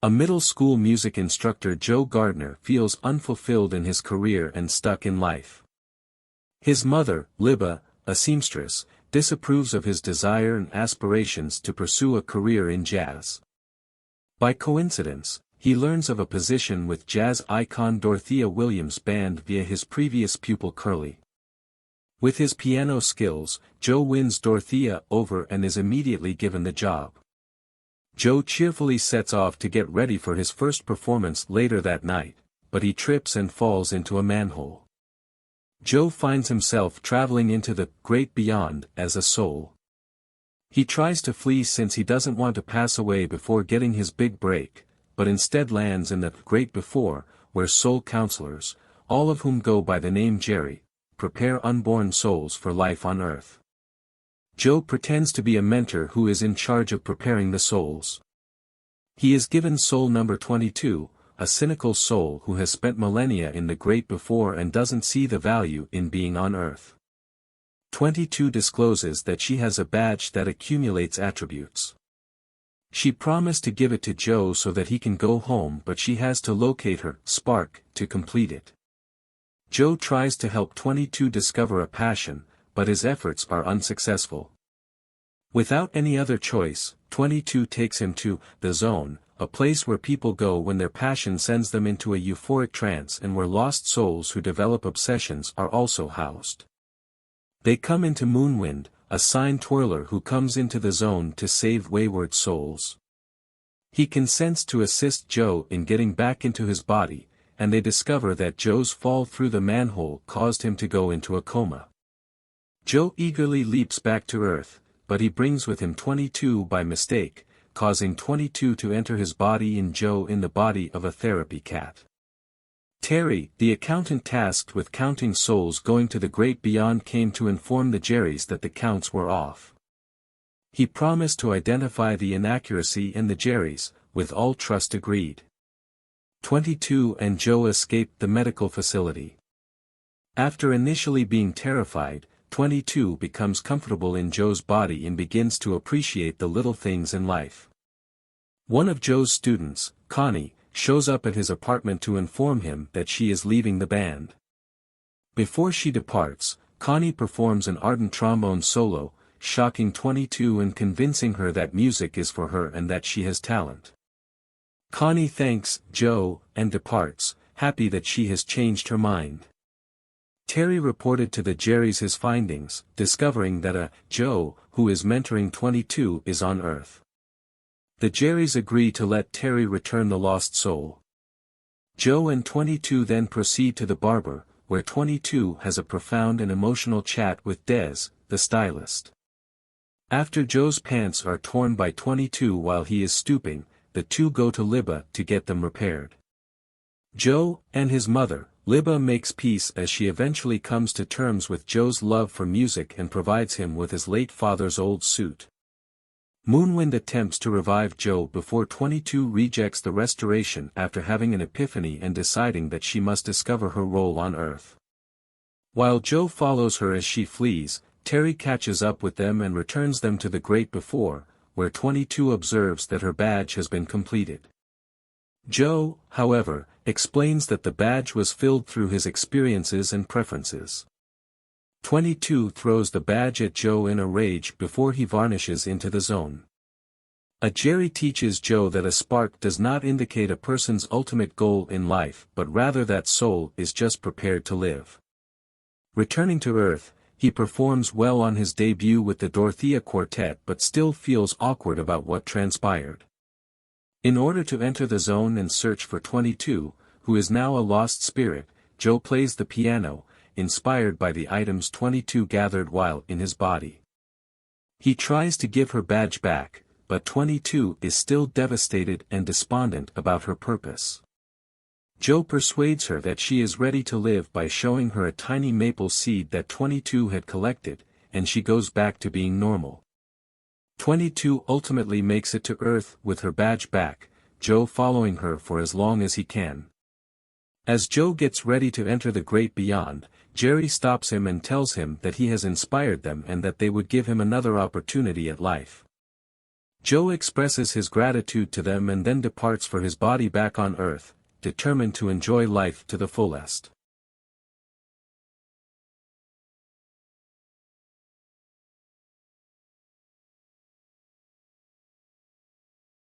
A middle school music instructor, Joe Gardner, feels unfulfilled in his career and stuck in life. His mother, Libba, a seamstress, disapproves of his desire and aspirations to pursue a career in jazz. By coincidence, he learns of a position with jazz icon Dorothea Williams' band via his previous pupil Curly. With his piano skills, Joe wins Dorothea over and is immediately given the job. Joe cheerfully sets off to get ready for his first performance later that night, but he trips and falls into a manhole. Joe finds himself traveling into the great beyond as a soul. He tries to flee since he doesn't want to pass away before getting his big break, but instead lands in the great before, where soul counselors, all of whom go by the name Jerry, prepare unborn souls for life on earth. Joe pretends to be a mentor who is in charge of preparing the souls. He is given soul number 22, a cynical soul who has spent millennia in the great before and doesn't see the value in being on earth. 22 discloses that she has a badge that accumulates attributes. She promised to give it to Joe so that he can go home, but she has to locate her spark to complete it. Joe tries to help 22 discover a passion, but his efforts are unsuccessful. Without any other choice, 22 takes him to the zone, a place where people go when their passion sends them into a euphoric trance and where lost souls who develop obsessions are also housed. They come into Moonwind, a sign twirler who comes into the zone to save wayward souls. He consents to assist Joe in getting back into his body, and they discover that Joe's fall through the manhole caused him to go into a coma. Joe eagerly leaps back to Earth, but he brings with him 22 by mistake, causing 22 to enter his body in Joe in the body of a therapy cat. Terry, the accountant tasked with counting souls going to the great beyond, came to inform the Jerrys that the counts were off. He promised to identify the inaccuracy and the Jerrys, with all trust agreed. 22 and Joe escaped the medical facility. After initially being terrified, 22 becomes comfortable in Joe's body and begins to appreciate the little things in life. One of Joe's students, Connie, shows up at his apartment to inform him that she is leaving the band. Before she departs, Connie performs an ardent trombone solo, shocking 22 and convincing her that music is for her and that she has talent. Connie thanks Joe and departs, happy that she has changed her mind. Terry reported to the Jerrys his findings, discovering that Joe, who is mentoring 22, is on Earth. The Jerrys agree to let Terry return the lost soul. Joe and 22 then proceed to the barber, where 22 has a profound and emotional chat with Des, the stylist. After Joe's pants are torn by 22 while he is stooping, the two go to Libba to get them repaired. Joe and his mother, Libba, makes peace as she eventually comes to terms with Joe's love for music and provides him with his late father's old suit. Moonwind attempts to revive Joe before 22 rejects the restoration after having an epiphany and deciding that she must discover her role on Earth. While Joe follows her as she flees, Terry catches up with them and returns them to the great before, where 22 observes that her badge has been completed. Joe, however, explains that the badge was filled through his experiences and preferences. 22 throws the badge at Joe in a rage before he vanishes into the zone. A Jerry teaches Joe that a spark does not indicate a person's ultimate goal in life, but rather that soul is just prepared to live. Returning to Earth, he performs well on his debut with the Dorothea Quartet but still feels awkward about what transpired. In order to enter the zone and search for 22, who is now a lost spirit, Joe plays the piano, inspired by the items 22 gathered while in his body. He tries to give her badge back, but 22 is still devastated and despondent about her purpose. Joe persuades her that she is ready to live by showing her a tiny maple seed that 22 had collected, and she goes back to being normal. 22 ultimately makes it to Earth with her badge back, Joe following her for as long as he can. As Joe gets ready to enter the great beyond, Jerry stops him and tells him that he has inspired them and that they would give him another opportunity at life. Joe expresses his gratitude to them and then departs for his body back on Earth, determined to enjoy life to the fullest.